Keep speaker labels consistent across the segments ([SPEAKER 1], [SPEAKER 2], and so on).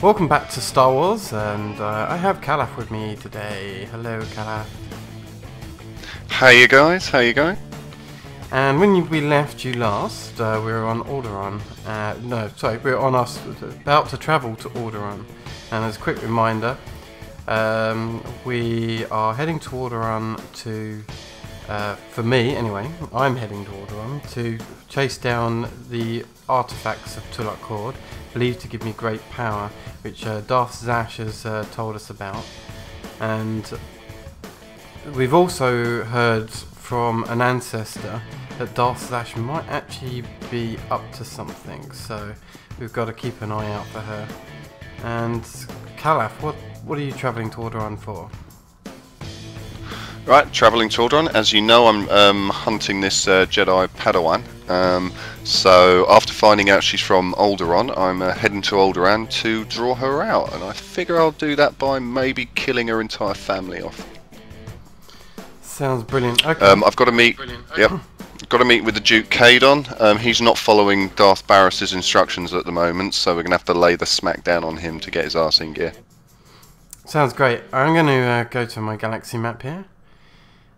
[SPEAKER 1] Welcome back to Star Wars, and I have Calaf with me today. Hello, Calaf.
[SPEAKER 2] Hey you guys, how you going?
[SPEAKER 1] And when we left you last, we were on Alderaan. No, sorry, we were on us about to travel to Alderaan. And as a quick reminder, we are heading to Alderaan to, for me anyway, I'm heading to Alderaan to chase down the artifacts of Tulak Cord, believed to give me great power, which Darth Zash has told us about. And we've also heard from an ancestor that Darth Zash might actually be up to something, so we've got to keep an eye out for her. And Calaf, what are you travelling to Alderaan for?
[SPEAKER 2] Right, travelling to Alderaan. As you know, I'm hunting this Jedi Padawan. So after finding out she's from Alderaan, I'm heading to Alderaan to draw her out, and I figure I'll do that by maybe killing her entire family off.
[SPEAKER 1] Sounds brilliant. Okay.
[SPEAKER 2] I've got to meet. Yep. Got to meet with the Duke Kadon. He's not following Darth Barris's instructions at the moment, so we're gonna have to lay the smack down on him to get his arse in gear.
[SPEAKER 1] Sounds great. I'm going to go to my galaxy map here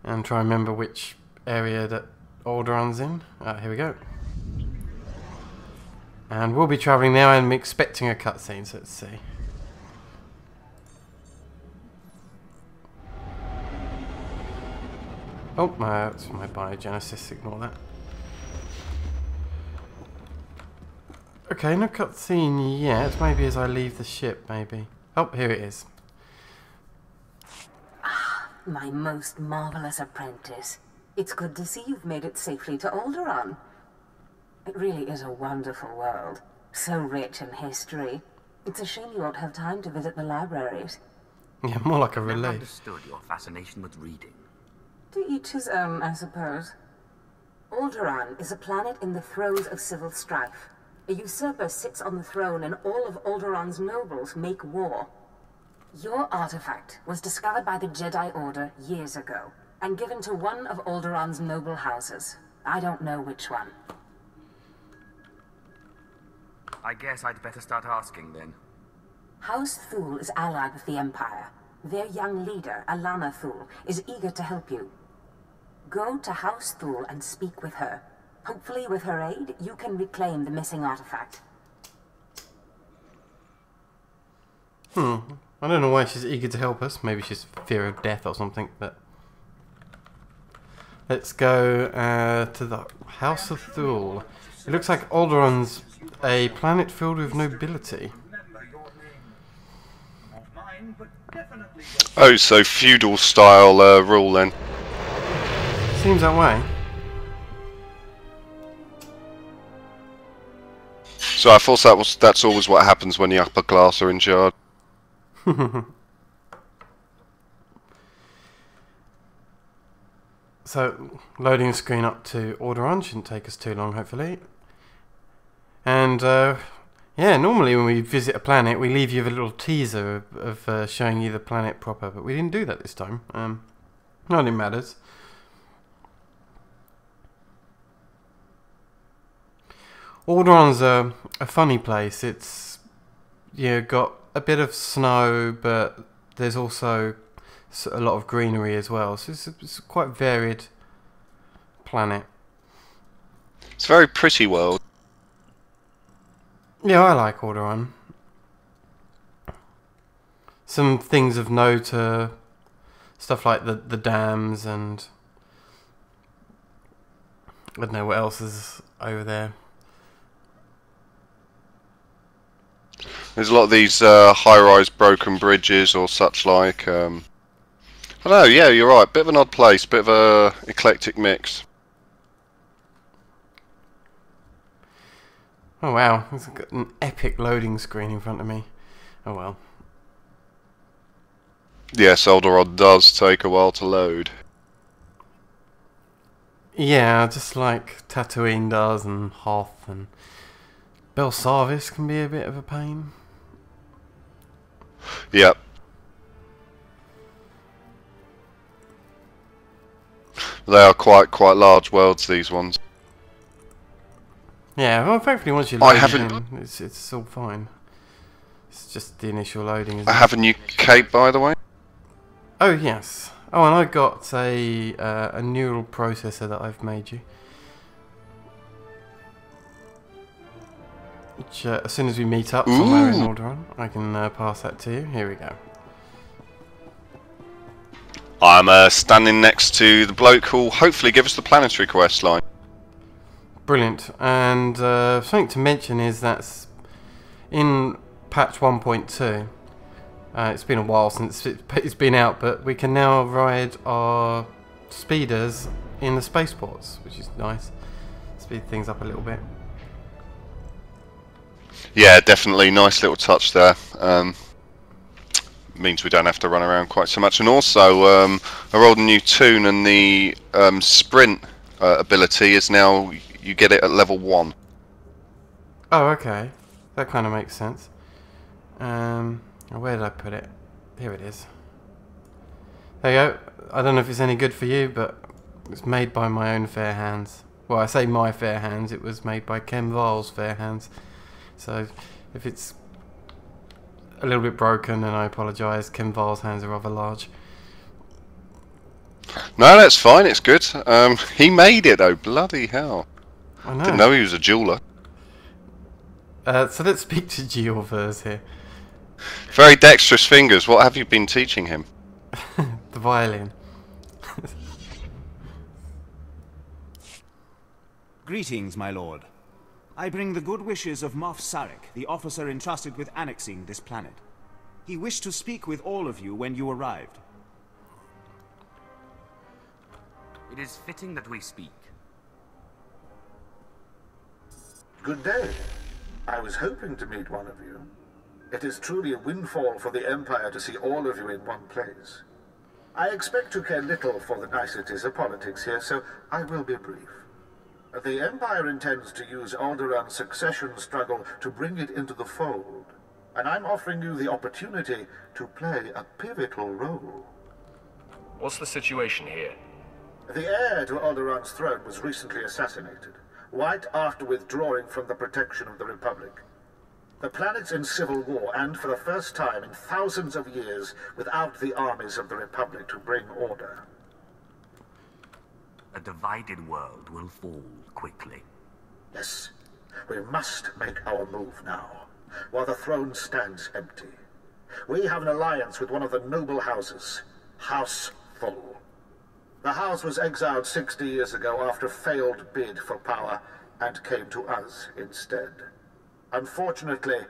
[SPEAKER 1] and try and remember which area that Alderaan's in. Here we go. And we'll be travelling now. I'm expecting a cutscene, so let's see. Oh, that's my biogenesis, ignore that. Okay, no cutscene yet. Maybe as I leave the ship, maybe. Oh, here it is.
[SPEAKER 3] Ah, my most marvelous apprentice. It's good to see you've made it safely to Alderaan. It really is a wonderful world, so rich in history. It's a shame you won't have time to visit the libraries.
[SPEAKER 1] Yeah, more like a
[SPEAKER 4] I
[SPEAKER 1] relief.
[SPEAKER 4] never understood your fascination with reading.
[SPEAKER 3] To each his own, I suppose. Alderaan is a planet in the throes of civil strife. A usurper sits on the throne and all of Alderaan's nobles make war. Your artifact was discovered by the Jedi Order years ago, and given to one of Alderaan's noble houses. I don't know which one.
[SPEAKER 4] I guess I'd better start asking then.
[SPEAKER 3] House Thule is allied with the Empire. Their young leader, Alana Thule, is eager to help you. Go to House Thule and speak with her. Hopefully with her aid, you can reclaim the missing artifact.
[SPEAKER 1] I don't know why she's eager to help us. Maybe she's fear of death or something, but... Let's go to the House of Thule. It looks like Alderaan's a planet filled with nobility.
[SPEAKER 2] Oh, so feudal style rule then.
[SPEAKER 1] Seems that way.
[SPEAKER 2] So I thought that's always what happens when the upper class are in charge.
[SPEAKER 1] So, loading the screen up to Alderaan shouldn't take us too long, hopefully. And, yeah, normally when we visit a planet, we leave you with a little teaser of showing you the planet proper, but we didn't do that this time. Not it matters. Alderaan's a funny place. It's got a bit of snow, but there's also a lot of greenery as well. So it's a quite varied planet.
[SPEAKER 2] It's a very pretty world.
[SPEAKER 1] Yeah, I like Alderaan. Some things of note are stuff like the dams and I don't know what else is over there.
[SPEAKER 2] There's a lot of these high-rise broken bridges or such like. I don't know, yeah, you're right. Bit of an odd place, bit of a eclectic mix.
[SPEAKER 1] Oh wow, there's got an epic loading screen in front of me. Oh well.
[SPEAKER 2] Yes, Alderaan does take a while to load.
[SPEAKER 1] Yeah, just like Tatooine does and Hoth and Belsavis can be a bit of a pain.
[SPEAKER 2] Yep. They are quite large worlds, these ones.
[SPEAKER 1] Yeah, well, thankfully once you
[SPEAKER 2] I
[SPEAKER 1] load
[SPEAKER 2] haven't-
[SPEAKER 1] it in, it's all fine. It's just the initial loading, isn't
[SPEAKER 2] I
[SPEAKER 1] it?
[SPEAKER 2] have a new cape, by the way.
[SPEAKER 1] Oh yes. Oh, and I got a neural processor that I've made you. Which, as soon as we meet up somewhere in Alderaan, I can pass that to you. Here we go.
[SPEAKER 2] I'm standing next to the bloke who'll hopefully give us the Planetary Quest line.
[SPEAKER 1] Brilliant. And something to mention is that in patch 1.2, it's been a while since it's been out, but we can now ride our speeders in the spaceports, which is nice. Speed things up a little bit.
[SPEAKER 2] Yeah, definitely. Nice little touch there. Means we don't have to run around quite so much. And also, I rolled a new tune, and the sprint ability is now, you get it at level 1.
[SPEAKER 1] Oh, okay. That kind of makes sense. Where did I put it? Here it is. There you go. I don't know if it's any good for you, but it's made by my own fair hands. Well, I say my fair hands. It was made by Ken Val's fair hands. So, if it's a little bit broken, then I apologise. Ken Val's hands are rather large.
[SPEAKER 2] No, that's fine. It's good. He made it, though. Bloody hell.
[SPEAKER 1] I know.
[SPEAKER 2] Didn't know he was a jeweller.
[SPEAKER 1] So let's speak to Geovers here.
[SPEAKER 2] Very dexterous fingers. What have you been teaching him?
[SPEAKER 1] The violin.
[SPEAKER 5] Greetings, my lord. I bring the good wishes of Moff Sarek, the officer entrusted with annexing this planet. He wished to speak with all of you when you arrived.
[SPEAKER 4] It is fitting that we speak.
[SPEAKER 6] Good day. I was hoping to meet one of you. It is truly a windfall for the Empire to see all of you in one place. I expect to care little for the niceties of politics here, so I will be brief. The Empire intends to use Alderaan's succession struggle to bring it into the fold, and I'm offering you the opportunity to play a pivotal role.
[SPEAKER 7] What's the situation here?
[SPEAKER 6] The heir to Alderaan's throne was recently assassinated, right after withdrawing from the protection of the Republic. The planet's in civil war, and for the first time in thousands of years, without the armies of the Republic to bring order.
[SPEAKER 4] A divided world will fall quickly.
[SPEAKER 6] Yes, we must make our move now, while the throne stands empty. We have an alliance with one of the noble houses, House Full. The house was exiled 60 years ago after a failed bid for power, and came to us instead. Unfortunately,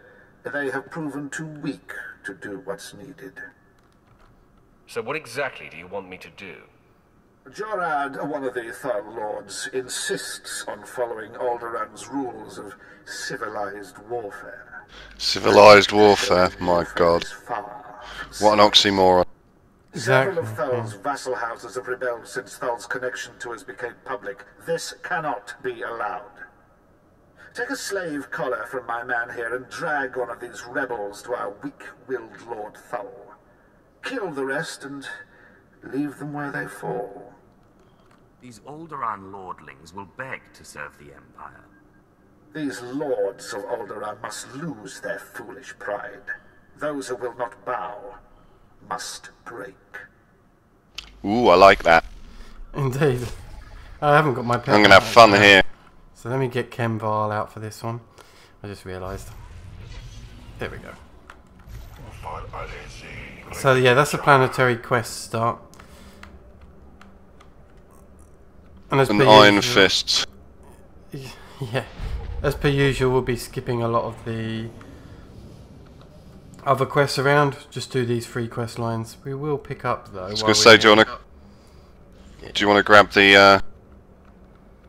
[SPEAKER 6] they have proven too weak to do what's needed.
[SPEAKER 7] So what exactly do you want me to do?
[SPEAKER 6] Jorad, one of the Thal Lords, insists on following Alderaan's rules of civilized warfare.
[SPEAKER 2] Civilized warfare, my god. What an oxymoron.
[SPEAKER 6] Several of Thal's vassal houses have rebelled since Thal's connection to us became public. This cannot be allowed. Take a slave collar from my man here and drag one of these rebels to our weak-willed Lord Thal. Kill the rest and leave them where they fall.
[SPEAKER 4] These Alderaan lordlings will beg to serve the Empire.
[SPEAKER 6] These lords of Alderaan must lose their foolish pride. Those who will not bow must break.
[SPEAKER 2] Ooh, I like that.
[SPEAKER 1] Indeed. I haven't got my pen.
[SPEAKER 2] I'm gonna have fun here.
[SPEAKER 1] So let me get Ken Val out for this one. I just realised. There we go. So yeah, that's a Planetary Quest start. And as
[SPEAKER 2] An
[SPEAKER 1] per
[SPEAKER 2] Iron
[SPEAKER 1] usual,
[SPEAKER 2] Fist.
[SPEAKER 1] Yeah, as per usual, we'll be skipping a lot of the other quests around. Just do these 3 quest lines. We will pick up though.
[SPEAKER 2] I was gonna say, do you wanna grab the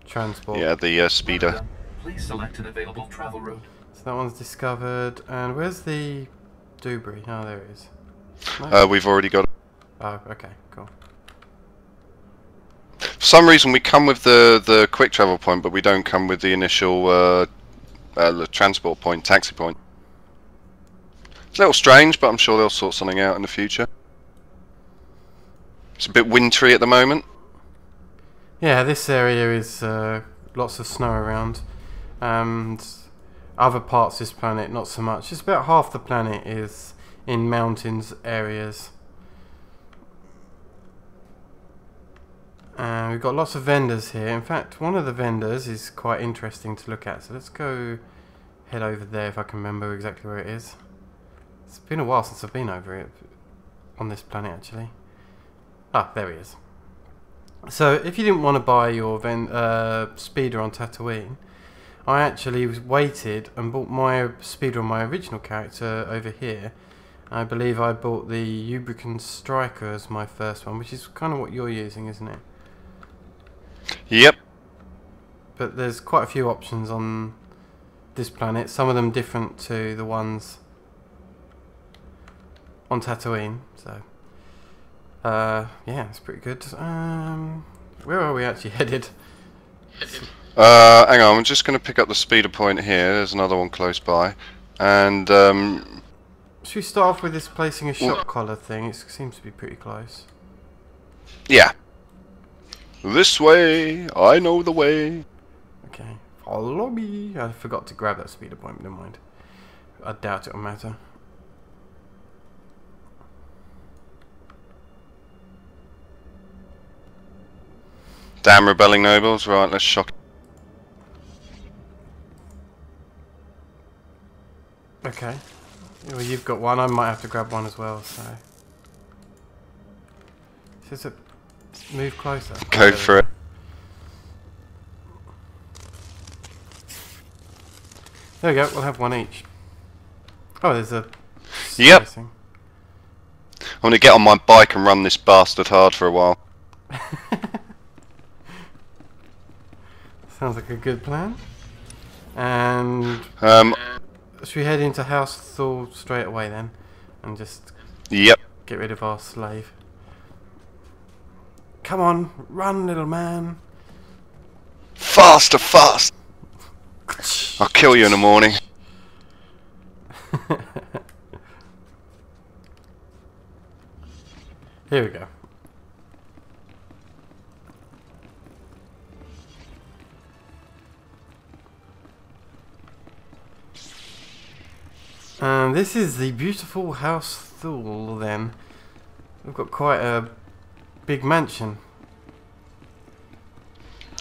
[SPEAKER 1] transport?
[SPEAKER 2] yeah, the speeder.
[SPEAKER 8] Please select an available travel route.
[SPEAKER 1] So that one's discovered. And where's the Dubry? Oh, there it is. No?
[SPEAKER 2] We've already got it.
[SPEAKER 1] Oh, okay, cool.
[SPEAKER 2] For some reason we come with the quick travel point, but we don't come with the initial transport point, taxi point. It's a little strange, but I'm sure they'll sort something out in the future. It's a bit wintry at the moment.
[SPEAKER 1] Yeah, this area is lots of snow around, and Other parts of this planet, not so much. Just about half the planet is in mountains areas. And we've got lots of vendors here. In fact, one of the vendors is quite interesting to look at. So let's go head over there if I can remember exactly where it is. It's been a while since I've been over it on this planet actually. Ah, there he is. So if you didn't want to buy your speeder on Tatooine, I actually waited and bought my speeder on my original character over here. I believe I bought the Ubrican Striker as my first one, which is kind of what you're using, isn't it?
[SPEAKER 2] Yep.
[SPEAKER 1] But there's quite a few options on this planet, some of them different to the ones on Tatooine, so yeah, it's pretty good. Where are we actually headed?
[SPEAKER 2] Hang on, I'm just going to pick up the speeder point here. There's another one close by. And,
[SPEAKER 1] should we start off with this placing a shot collar thing? It seems to be pretty close.
[SPEAKER 2] yeah. This way, I know the way.
[SPEAKER 1] Okay, follow me. I forgot to grab that speeder point, but never mind. I doubt it'll matter.
[SPEAKER 2] Damn rebelling nobles. Right, let's shock.
[SPEAKER 1] Okay. Well, you've got one. I might have to grab one as well, so... Does it move closer?
[SPEAKER 2] Go for it.
[SPEAKER 1] There we go, we'll have one each. Oh, there's a...
[SPEAKER 2] Yep.
[SPEAKER 1] spacing.
[SPEAKER 2] I'm going to get on my bike and run this bastard hard for a while.
[SPEAKER 1] Sounds like a good plan. And... should we head into House Thor straight away then? And just...
[SPEAKER 2] Yep.
[SPEAKER 1] get rid of our slave. Come on, run, little man.
[SPEAKER 2] Faster, fast! I'll kill you in the morning.
[SPEAKER 1] Here we go. And this is the beautiful House Thule then. We've got quite a big mansion.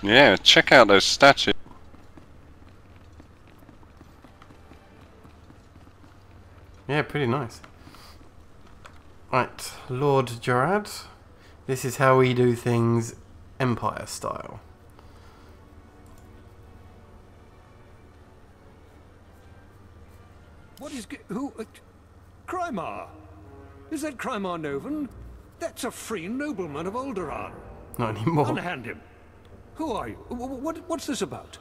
[SPEAKER 2] Yeah, check out those statues.
[SPEAKER 1] Yeah, pretty nice. Right, Lord Gerard. This is how we do things Empire style.
[SPEAKER 9] What is... who... Crymar? Is that Crymar Novan? That's a free nobleman of Alderaan.
[SPEAKER 1] Not anymore.
[SPEAKER 9] Unhand him. Who are you? What's this about?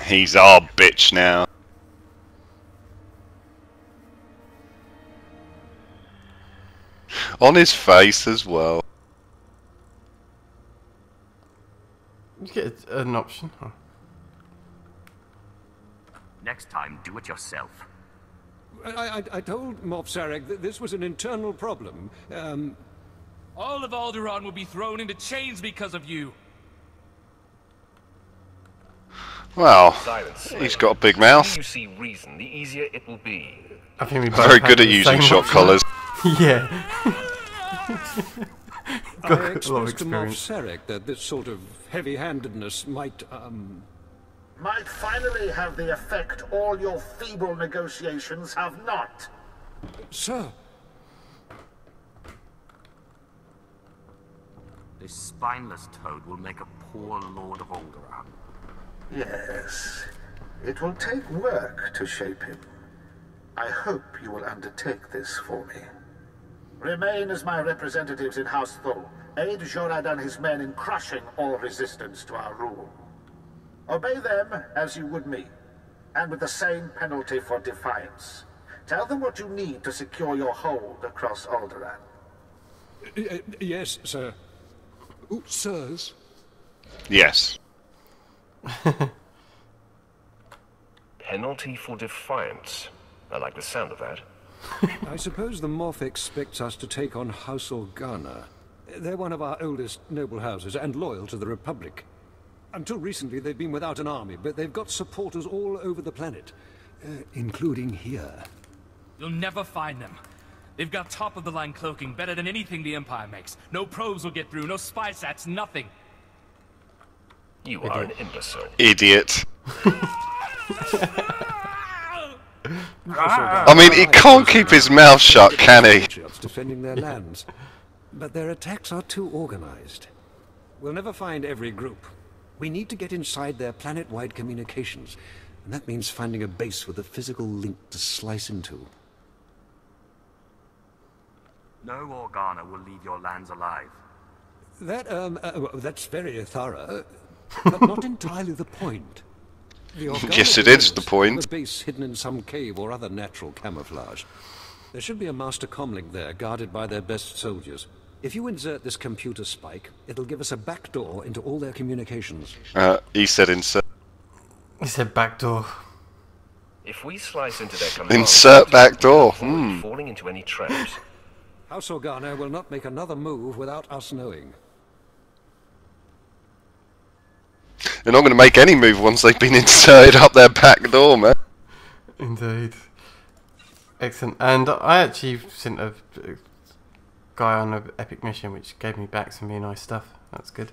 [SPEAKER 2] He's our bitch now. On his face as well.
[SPEAKER 1] You get an option. Oh.
[SPEAKER 4] Next time, do it yourself.
[SPEAKER 9] I told Moff Sarek that this was an internal problem.
[SPEAKER 10] All of Alderaan will be thrown into chains because of you.
[SPEAKER 2] Well,
[SPEAKER 7] Silence.
[SPEAKER 2] he's got a big mouth.
[SPEAKER 7] The more you see reason, the easier it will be.
[SPEAKER 1] I think we both
[SPEAKER 2] Very
[SPEAKER 1] have
[SPEAKER 2] good at
[SPEAKER 1] the
[SPEAKER 2] using
[SPEAKER 1] same
[SPEAKER 2] shot
[SPEAKER 1] option.
[SPEAKER 2] collars.
[SPEAKER 1] Yeah.
[SPEAKER 9] I
[SPEAKER 1] Got a lot of
[SPEAKER 9] expressed to Moff
[SPEAKER 1] experience.
[SPEAKER 9] Sarek that this sort of heavy-handedness might
[SPEAKER 6] finally have the effect all your feeble negotiations have not.
[SPEAKER 9] Sir,
[SPEAKER 4] This spineless toad will make a poor Lord of Alderaan.
[SPEAKER 6] Yes, it will take work to shape him. I hope you will undertake this for me. Remain as my representatives in House Thul. Aid Jorad and his men in crushing all resistance to our rule. Obey them as you would me, and with the same penalty for defiance. Tell them what you need to secure your hold across Alderaan.
[SPEAKER 9] yes, sir. Ooh, sirs.
[SPEAKER 2] Yes.
[SPEAKER 7] Penalty for defiance. I like the sound of that.
[SPEAKER 9] I suppose the Moff expects us to take on House Organa. They're one of our oldest noble houses and loyal to the Republic. Until recently, they've been without an army, but they've got supporters all over the planet, including here.
[SPEAKER 10] You'll never find them. They've got top-of-the-line cloaking, better than anything the Empire makes. No probes will get through, no spy sats, nothing.
[SPEAKER 7] You are an imbecile.
[SPEAKER 2] Idiot. I mean, he can't keep his mouth shut, can he?
[SPEAKER 9] Defending their lands, but their attacks are too organized. We'll never find every group. We need to get inside their planet-wide communications, and that means finding a base with a physical link to slice into.
[SPEAKER 4] No Organa will leave your lands alive.
[SPEAKER 9] That's very thorough, but not entirely the point.
[SPEAKER 2] Yes, it is the point.
[SPEAKER 9] A base hidden in some cave or other natural camouflage. There should be a master comlink there, guarded by their best soldiers. If you insert this computer spike, it'll give us a backdoor into all their communications.
[SPEAKER 2] He said insert.
[SPEAKER 1] He said backdoor.
[SPEAKER 7] If we slice into their command,
[SPEAKER 2] Insert backdoor.
[SPEAKER 7] Falling into any traps.
[SPEAKER 9] House Organa will not make another move without us knowing.
[SPEAKER 2] They're not going to make any move once they've been inserted up their back door, man.
[SPEAKER 1] Indeed. Excellent. And I actually sent a guy on an epic mission which gave me back some really nice stuff. That's good.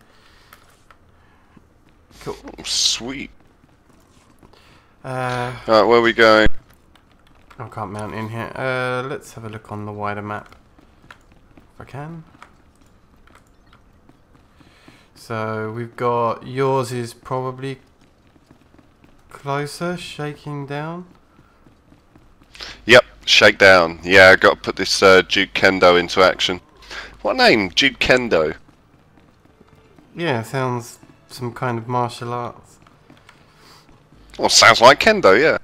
[SPEAKER 1] Cool.
[SPEAKER 2] Sweet. Alright, where are we going?
[SPEAKER 1] I can't mount in here. Let's have a look on the wider map. If I can. So we've got yours is probably closer, shaking down.
[SPEAKER 2] Yep, shake down. Yeah, I got to put this Duke Kendo into action. What name? Duke Kendo?
[SPEAKER 1] Yeah, sounds some kind of martial arts.
[SPEAKER 2] Well, sounds like Kendo, yeah.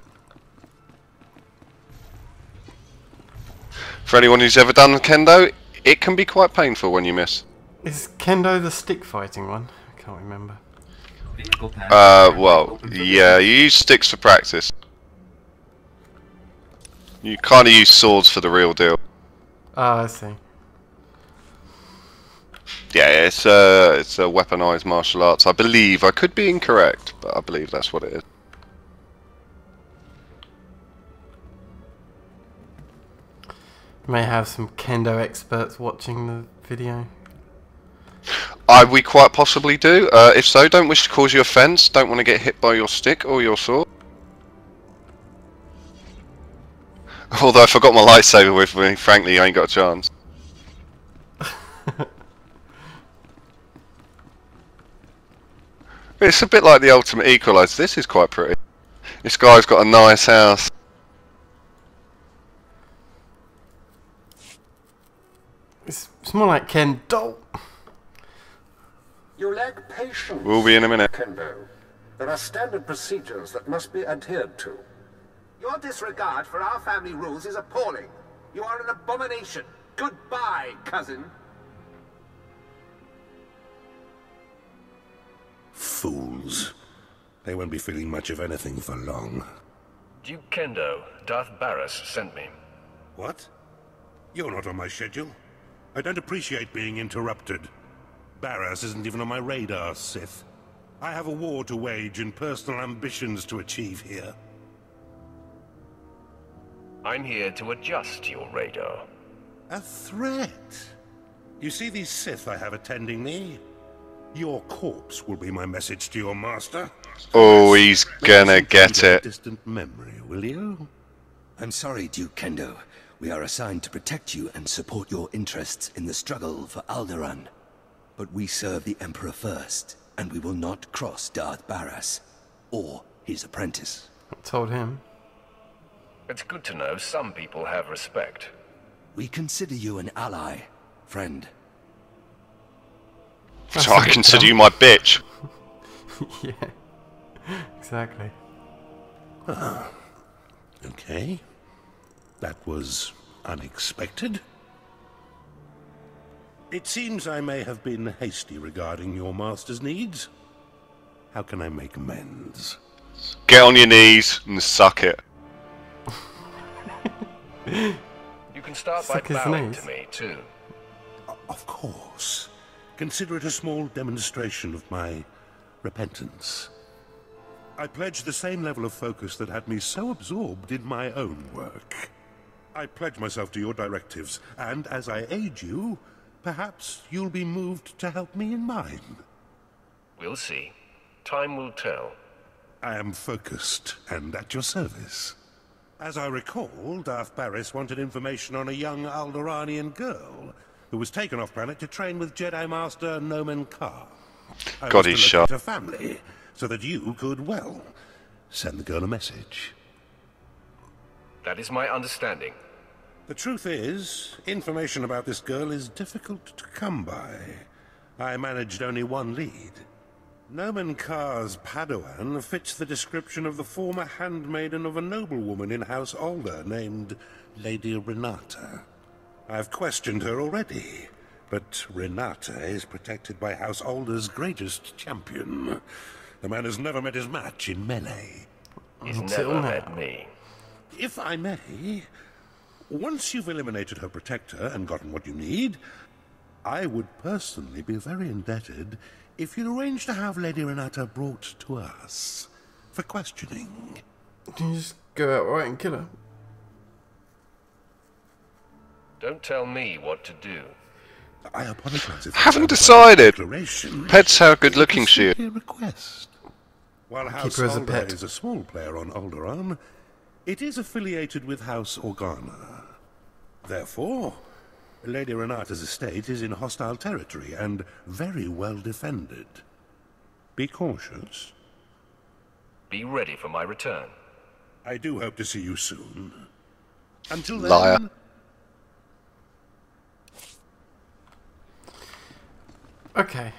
[SPEAKER 2] For anyone who's ever done Kendo, it can be quite painful when you miss.
[SPEAKER 1] Is Kendo the stick fighting one? I can't remember.
[SPEAKER 2] Well, yeah, you use sticks for practice. You kind of use swords for the real deal.
[SPEAKER 1] Ah, I see.
[SPEAKER 2] Yeah, it's a weaponized martial arts. I believe. I could be incorrect, but I believe that's what it is.
[SPEAKER 1] May have some Kendo experts watching the video.
[SPEAKER 2] We quite possibly do. If so, don't wish to cause you offence. Don't want to get hit by your stick or your sword. Although I forgot my lightsaber with me, frankly, I ain't got a chance. It's a bit like the Ultimate Equalizer. This is quite pretty. This guy's got a nice house.
[SPEAKER 1] It's more like Kendo.
[SPEAKER 6] You lack patience.
[SPEAKER 2] We'll be in a minute.
[SPEAKER 6] Kendo. There are standard procedures that must be adhered to.
[SPEAKER 11] Your disregard for our family rules is appalling. You are an abomination. Goodbye, cousin.
[SPEAKER 12] Fools. They won't be feeling much of anything for long.
[SPEAKER 7] Duke Kendo, Darth Barras sent me.
[SPEAKER 12] What? You're not on my schedule. I don't appreciate being interrupted. Barras isn't even on my radar, Sith. I have a war to wage and personal ambitions to achieve here.
[SPEAKER 7] I'm here to adjust your radar.
[SPEAKER 12] A threat? You see these Sith I have attending me? Your corpse will be my message to your master.
[SPEAKER 2] Oh, he's gonna get it.
[SPEAKER 12] Distant memory, will you?
[SPEAKER 13] I'm sorry, Duke Kendo. We are assigned to protect you and support your interests in the struggle for Alderaan. But we serve the Emperor first, and we will not cross Darth Barras, or his apprentice.
[SPEAKER 1] I told him.
[SPEAKER 7] It's good to know some people have respect.
[SPEAKER 13] We consider you an ally, friend.
[SPEAKER 2] So I consider you my bitch.
[SPEAKER 1] Yeah, exactly.
[SPEAKER 12] Okay. That was unexpected. It seems I may have been hasty regarding your master's needs. How can I make amends?
[SPEAKER 2] Get on your knees and suck it.
[SPEAKER 7] You can start by bowing to me, too.
[SPEAKER 12] Of course. Consider it a small demonstration of my repentance. I pledge the same level of focus that had me so absorbed in my own work. I pledge myself to your directives, and as I aid you, perhaps you'll be moved to help me in mine.
[SPEAKER 7] We'll see. Time will tell.
[SPEAKER 12] I am focused and at your service. As I recall, Darth Baris wanted information on a young Alderaanian girl who was taken off-planet to train with Jedi Master Nomen Carr.
[SPEAKER 2] God, he's sharp.
[SPEAKER 12] Her family, so that you could, well, send the girl a message.
[SPEAKER 7] That is my understanding.
[SPEAKER 12] The truth is, information about this girl is difficult to come by. I managed only one lead. Nomen Carr's Padawan fits the description of the former handmaiden of a noblewoman in House Alder named Lady Renata. I've questioned her already, but Renata is protected by House Alder's greatest champion. The man has never met his match in melee.
[SPEAKER 7] He's never met me.
[SPEAKER 12] If I may, once you've eliminated her protector and gotten what you need, I would personally be very indebted if you'd arrange to have Lady Renata brought to us for questioning.
[SPEAKER 1] You just go outright and kill her.
[SPEAKER 7] Don't tell me what to do.
[SPEAKER 12] I apologize if
[SPEAKER 2] Haven't decided.
[SPEAKER 12] Declaration.
[SPEAKER 2] Pet's how good looking she is.
[SPEAKER 12] Request. While
[SPEAKER 1] Keep
[SPEAKER 12] House
[SPEAKER 1] her as a
[SPEAKER 12] Alder
[SPEAKER 1] pet.
[SPEAKER 12] is a small player on Alderaan, it is affiliated with House Organa. Therefore, Lady Renata's estate is in hostile territory and very well defended. Be cautious.
[SPEAKER 7] Be ready for my return.
[SPEAKER 12] I do hope to see you soon. Until then...
[SPEAKER 2] Liar.
[SPEAKER 1] Okay.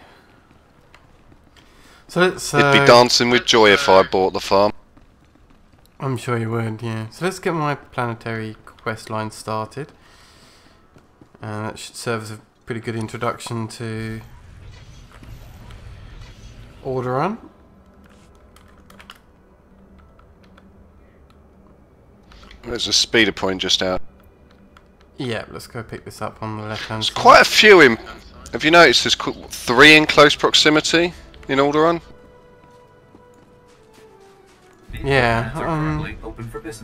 [SPEAKER 1] So let's...
[SPEAKER 2] You'd be dancing with joy if I bought the farm.
[SPEAKER 1] I'm sure you would, yeah. So let's get my Planetary Quest line started. That should serve as a pretty good introduction to Alderaan.
[SPEAKER 2] There's a speeder point just out.
[SPEAKER 1] Yeah, let's go pick this up on the left-hand side.
[SPEAKER 2] There's quite a few in... Have you noticed there's 3 in close proximity in Alderaan?
[SPEAKER 1] Yeah, I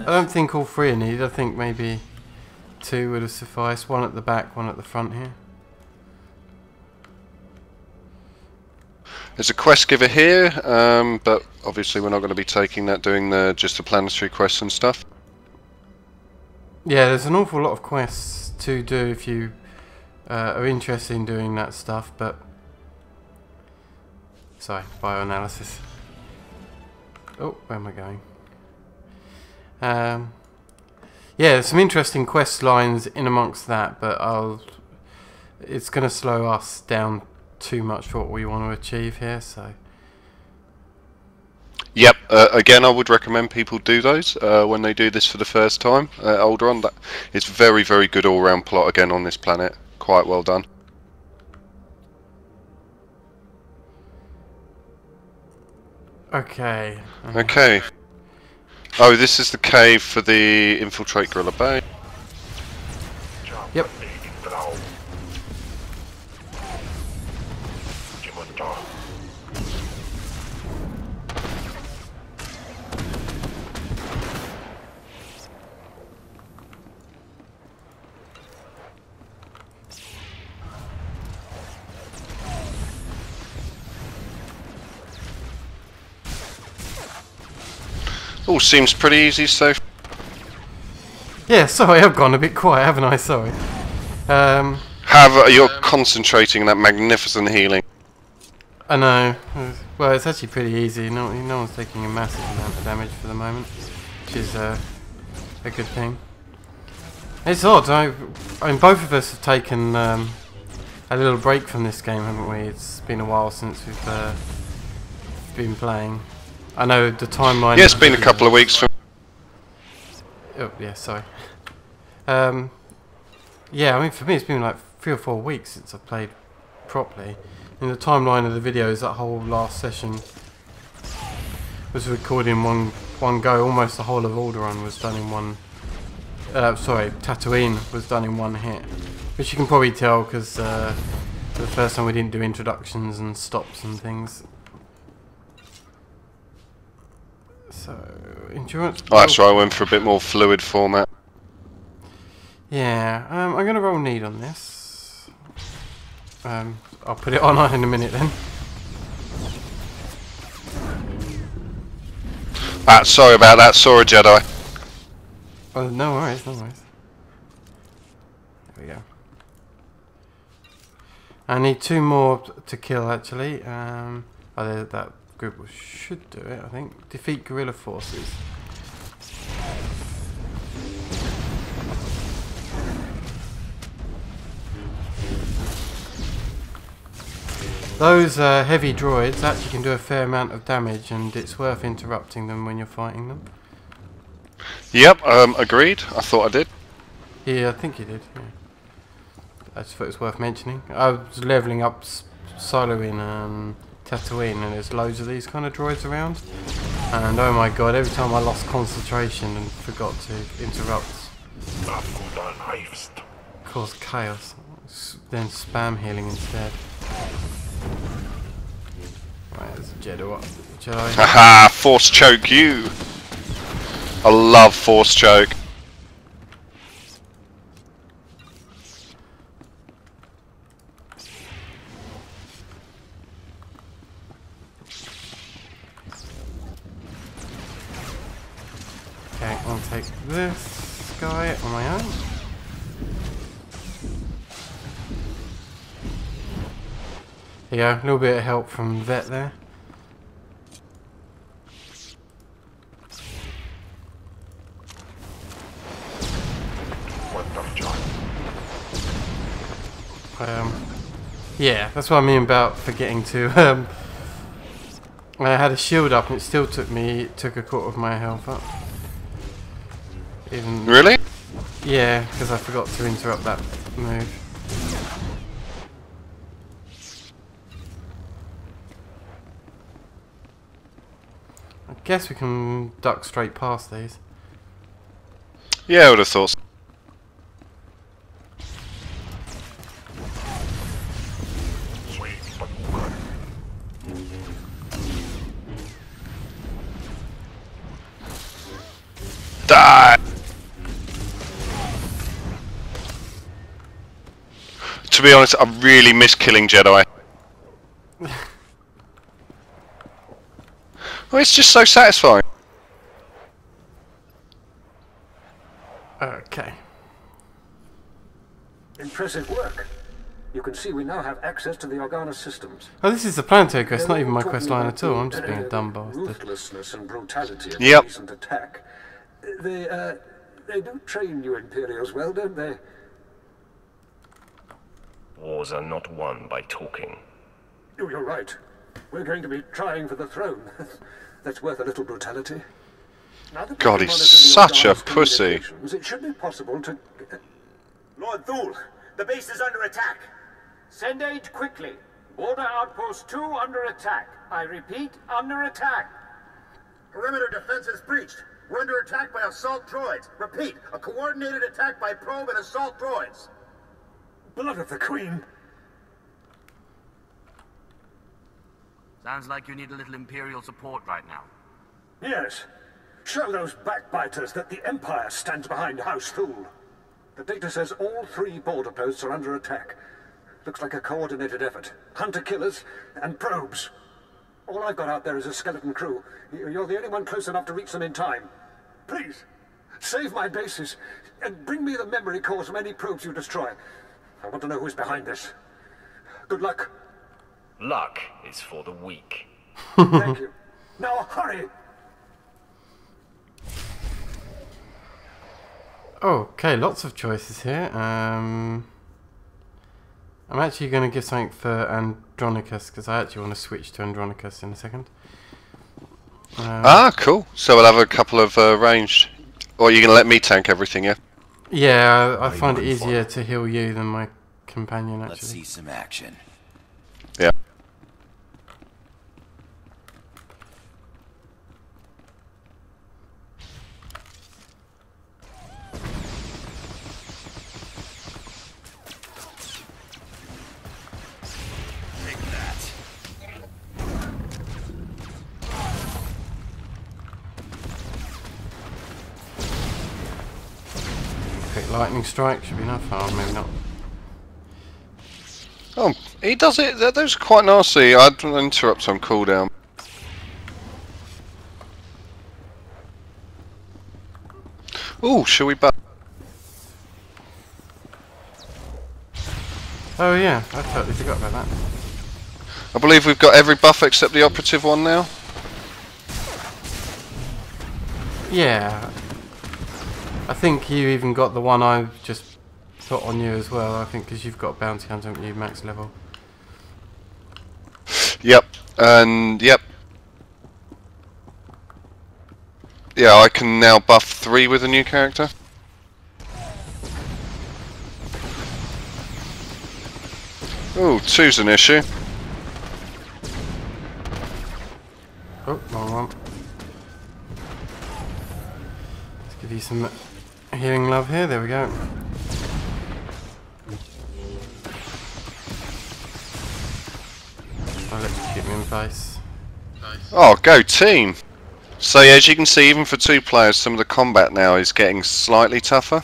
[SPEAKER 1] don't think all 3 are needed. I think maybe 2 would have sufficed. 1 at the back, 1 at the front here.
[SPEAKER 2] There's a quest giver here, but obviously we're not going to be taking that, doing just the planetary quests and stuff.
[SPEAKER 1] Yeah, there's an awful lot of quests to do if you are interested in doing that stuff, but... Sorry, bioanalysis. Oh, where am I going? Yeah, there's some interesting quest lines in amongst that, but it's going to slow us down too much for what we want to achieve here, so...
[SPEAKER 2] Yep, again I would recommend people do those when they do this for the first time. Alderaan, it's very, very good all-round plot again on this planet. Quite well done.
[SPEAKER 1] Okay.
[SPEAKER 2] Okay. Oh, this is the cave for the infiltrate Gorilla Bay.
[SPEAKER 1] Yep.
[SPEAKER 2] All seems pretty easy so far.
[SPEAKER 1] Yeah, sorry, I've gone a bit quiet, haven't I? Sorry.
[SPEAKER 2] You're concentrating on that magnificent healing.
[SPEAKER 1] I know. Well, it's actually pretty easy. No one's taking a massive amount of damage for the moment, which is a good thing. It's odd. I mean, both of us have taken a little break from this game, haven't we? It's been a while since we've been playing. I know the timeline...
[SPEAKER 2] Yeah, it's been a couple of weeks from...
[SPEAKER 1] Oh, yeah, sorry. Yeah, I mean, for me it's been like 3 or 4 weeks since I've played properly. In the timeline of the videos, that whole last session was recorded in one go. Almost the whole of Alderaan was done in one... sorry, Tatooine was done in one hit. Which you can probably tell because for the first time we didn't do introductions and stops and things. So, endurance.
[SPEAKER 2] Oh, that's right, I went for a bit more fluid format.
[SPEAKER 1] Yeah, I'm going to roll need on this. I'll put it on in a minute then.
[SPEAKER 2] Sorry about that, saw a Jedi.
[SPEAKER 1] Oh, no worries, no worries. There we go. I need 2 more to kill actually. That group should do it, I think. Defeat guerrilla forces. Those heavy droids actually can do a fair amount of damage, and it's worth interrupting them when you're fighting them.
[SPEAKER 2] Yep, agreed. I thought I did.
[SPEAKER 1] Yeah, I think you did. Yeah. I just thought it was worth mentioning. I was levelling up Silo in Tatooine, and there's loads of these kind of droids around. And oh my god, every time I lost concentration and forgot to interrupt, caused chaos. Then spam healing instead. Right, there's a Jedi.
[SPEAKER 2] Haha, force choke you! I love force choke.
[SPEAKER 1] Okay, I'll take this guy on my own. Yeah, a little bit of help from Vet there. Yeah, that's what I mean about forgetting to. I had a shield up, and it still took a quarter of my health up. Even
[SPEAKER 2] really?
[SPEAKER 1] Yeah, because I forgot to interrupt that move. I guess we can duck straight past these.
[SPEAKER 2] Yeah, I would have thought so. Die! To be honest, I really miss killing Jedi. Well, it's just so satisfying.
[SPEAKER 1] Okay.
[SPEAKER 6] Impressive work. You can see we now have access to the Organa systems.
[SPEAKER 1] Oh, this is the Planetary Quest, not even my quest line at all. I'm just being a dumb bastard.
[SPEAKER 6] Ruthlessness and brutality in
[SPEAKER 2] the
[SPEAKER 6] recent attack. They do train you Imperials well, don't they?
[SPEAKER 7] Wars are not won by talking.
[SPEAKER 6] Oh, you're right. We're going to be trying for the throne. That's worth a little brutality.
[SPEAKER 2] God, he's such a pussy.
[SPEAKER 6] It should be possible to...
[SPEAKER 11] Lord Thule, the base is under attack.
[SPEAKER 14] Send aid quickly. Border Outpost 2 under attack. I repeat, under attack.
[SPEAKER 11] Perimeter defense is breached. We're under attack by assault droids. Repeat, a coordinated attack by probe and assault droids.
[SPEAKER 6] Blood of the Queen.
[SPEAKER 4] Sounds like you need a little Imperial support right now.
[SPEAKER 6] Yes. Show those backbiters that the Empire stands behind House Thule. The data says all 3 border posts are under attack. Looks like a coordinated effort. Hunter-killers and probes. All I've got out there is a skeleton crew. You're the only one close enough to reach them in time. Please, save my bases, and bring me the memory cores from any probes you destroy. I want to know who's behind this. Good luck.
[SPEAKER 7] Luck is for the weak.
[SPEAKER 6] Thank you. Now hurry!
[SPEAKER 1] Okay, lots of choices here. I'm actually going to give something for Andronicus, because I actually want to switch to Andronicus in a second.
[SPEAKER 2] Cool. So we'll have a couple of ranged... Or you're going to let me tank everything, yeah?
[SPEAKER 1] Yeah, I find it easier to heal you than my companion, actually.
[SPEAKER 15] Let's see some action.
[SPEAKER 2] Yeah.
[SPEAKER 1] lightning strike should be enough. Oh, maybe not.
[SPEAKER 2] Oh, he does it. Those are quite nasty. I'd interrupt on cooldown. Ooh, shall we buff?
[SPEAKER 1] Oh yeah, I totally forgot about that.
[SPEAKER 2] I believe we've got every buff except the operative one now.
[SPEAKER 1] Yeah. I think you even got the one I just put on you as well, I think, because you've got bounty hunter, haven't you, max level?
[SPEAKER 2] Yep, and yep. Yeah, I can now buff 3 with a new character. Ooh, 2's an issue.
[SPEAKER 1] Oh, wrong one. Let's give you some healing love here, there we go. I'll let you shoot me in the face.
[SPEAKER 2] Oh, go team! So yeah, as you can see, even for 2 players, some of the combat now is getting slightly tougher.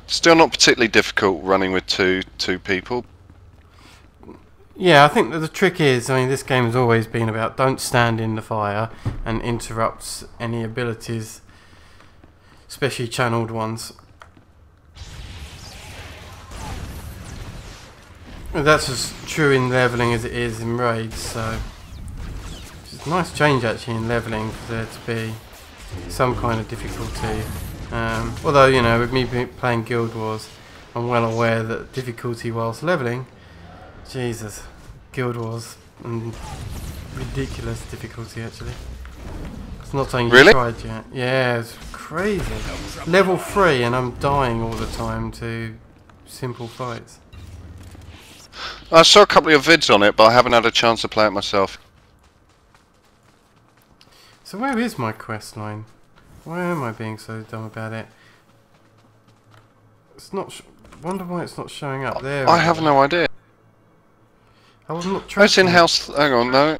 [SPEAKER 2] Still not particularly difficult running with two people.
[SPEAKER 1] Yeah, I think that the trick is, I mean, this game has always been about don't stand in the fire and interrupt any abilities, especially channeled ones. That's as true in levelling as it is in raids, so it's a nice change actually in levelling for there to be some kind of difficulty. Although, you know, with me playing Guild Wars, I'm well aware that difficulty whilst levelling, Jesus, Guild Wars and ridiculous difficulty actually. It's not something you've tried yet. Yeah, it's crazy. Level 3 and I'm dying all the time to simple fights.
[SPEAKER 2] I saw a couple of vids on it, but I haven't had a chance to play it myself.
[SPEAKER 1] So where is my quest line? Why am I being so dumb about it? It's not. Wonder why it's not showing up there.
[SPEAKER 2] I have no idea.
[SPEAKER 1] I was not tracking.
[SPEAKER 2] It's in-house. Hang on, no.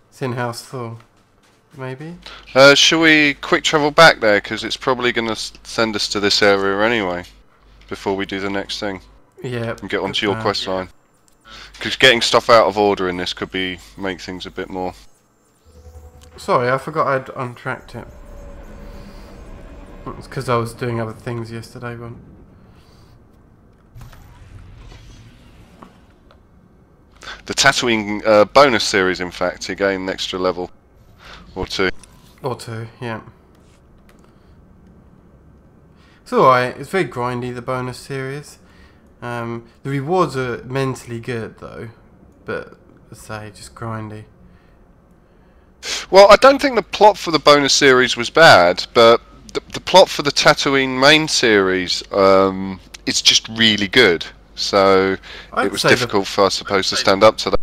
[SPEAKER 1] It's in-house Thor. Maybe.
[SPEAKER 2] Shall we quick travel back there, because it's probably going to send us to this area anyway, before we do the next thing.
[SPEAKER 1] Yeah.
[SPEAKER 2] And get onto your quest line. Because getting stuff out of order in this could make things a bit more.
[SPEAKER 1] Sorry, I forgot I'd untracked it. It's because I was doing other things yesterday. But
[SPEAKER 2] the Tatooine bonus series, in fact, you gain an extra level or 2.
[SPEAKER 1] Or 2, yeah. It's alright. It's very grindy, the bonus series. The rewards are mentally good though, but let's say just grindy.
[SPEAKER 2] Well, I don't think the plot for the bonus series was bad, but the plot for the Tatooine main series is just really good. So it was difficult for, I suppose, to stand up to that.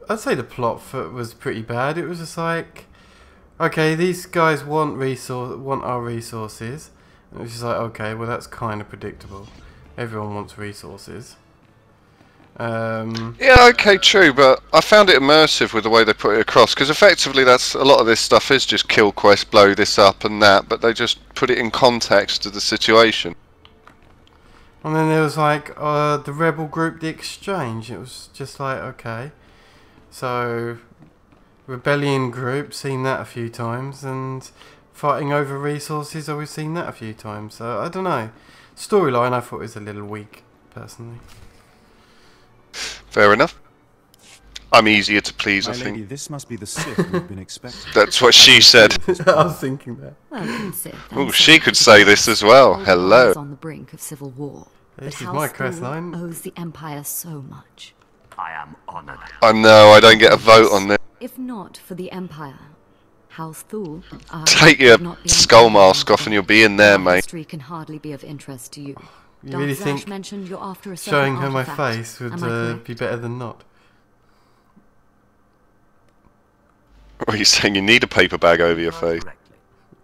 [SPEAKER 1] I'd say the plot was pretty bad. It was just like, okay, these guys want our resources. And it was just like, okay, well that's kind of predictable. Everyone wants resources.
[SPEAKER 2] Yeah, okay, true, but I found it immersive with the way they put it across, because effectively that's a lot of this stuff is just kill quest, blow this up and that, but they just put it in context to the situation.
[SPEAKER 1] And then there was like the rebel group, the exchange. It was just like, okay, so rebellion group, seen that a few times, and fighting over resources, we've seen that a few times. So I don't know. Storyline I thought was a little weak, personally.
[SPEAKER 2] Fair enough. I'm easier to please, I think.
[SPEAKER 5] Lady, this must be the Sith we've been expecting.
[SPEAKER 2] That's what she said.
[SPEAKER 1] I was thinking that.
[SPEAKER 15] Welcome, Sith.
[SPEAKER 2] Oh, she could say this as well. Hello.
[SPEAKER 15] On the brink of civil war.
[SPEAKER 1] This is my quest line.
[SPEAKER 15] Owes the Empire so much.
[SPEAKER 4] I am honored.
[SPEAKER 2] I know, I don't get a vote on this.
[SPEAKER 15] If not for the Empire, House Thule,
[SPEAKER 2] take your skull mask off and you'll be in there, mate.
[SPEAKER 15] History can hardly be of interest to you.
[SPEAKER 1] You really think
[SPEAKER 15] you're after a
[SPEAKER 1] showing her my face would be better than not?
[SPEAKER 2] What are you saying? You need a paper bag over your face?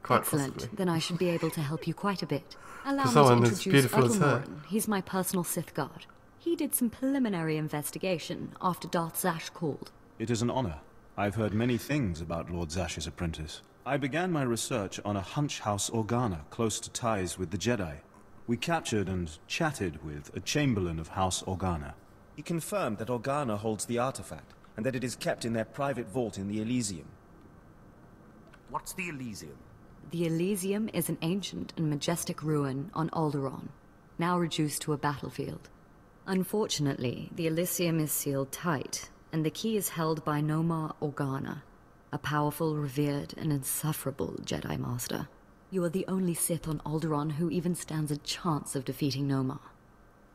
[SPEAKER 1] Quite
[SPEAKER 15] Excellent.
[SPEAKER 1] possibly.
[SPEAKER 15] Then I should be able to help you quite a bit. Allow me
[SPEAKER 1] someone
[SPEAKER 15] to
[SPEAKER 1] as
[SPEAKER 15] introduce
[SPEAKER 1] beautiful as her.
[SPEAKER 15] Alderaan. He's my personal Sith guard. He did some preliminary investigation after Darth Zash called.
[SPEAKER 5] It is an honor. I've heard many things about Lord Zash's apprentice. I began my research on a hunch house Organa close to ties with the Jedi. We captured and chatted with a Chamberlain of House Organa.
[SPEAKER 16] He confirmed that Organa holds the artifact, and that it is kept in their private vault in the Elysium.
[SPEAKER 4] What's the Elysium?
[SPEAKER 15] The Elysium is an ancient and majestic ruin on Alderaan, now reduced to a battlefield. Unfortunately, the Elysium is sealed tight, and the key is held by Nomar Organa, a powerful, revered, and insufferable Jedi Master. You are the only Sith on Alderaan who even stands a chance of defeating Nomar.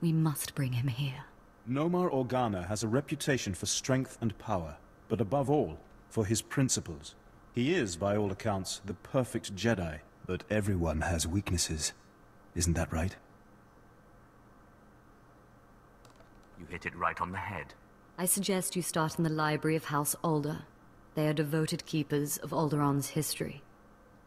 [SPEAKER 15] We must bring him here.
[SPEAKER 5] Nomar Organa has a reputation for strength and power, but above all, for his principles. He is, by all accounts, the perfect Jedi. But everyone has weaknesses. Isn't that right?
[SPEAKER 4] You hit it right on the head.
[SPEAKER 15] I suggest you start in the library of House Alder. They are devoted keepers of Alderaan's history.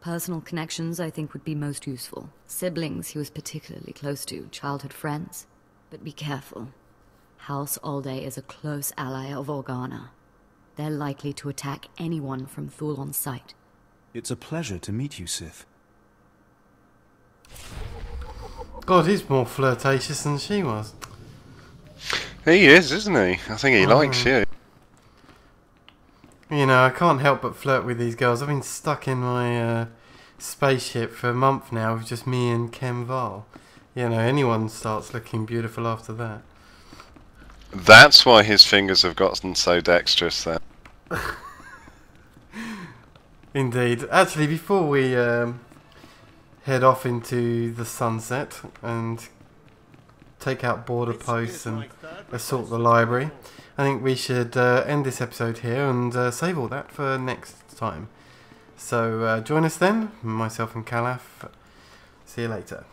[SPEAKER 15] Personal connections, I think, would be most useful. Siblings he was particularly close to, childhood friends. But be careful. House Alde is a close ally of Organa. They're likely to attack anyone from Thule on sight.
[SPEAKER 5] It's a pleasure to meet you, Sith.
[SPEAKER 1] God, he's more flirtatious than she was.
[SPEAKER 2] He is, isn't he? I think he likes you.
[SPEAKER 1] You know, I can't help but flirt with these girls. I've been stuck in my spaceship for a month now with just me and Kem Val. You know, anyone starts looking beautiful after that.
[SPEAKER 2] That's why his fingers have gotten so dexterous then.
[SPEAKER 1] Indeed. Actually, before we head off into the sunset and take out border posts and assault the library, I think we should end this episode here and save all that for next time. So join us then, myself and Calaf. See you later.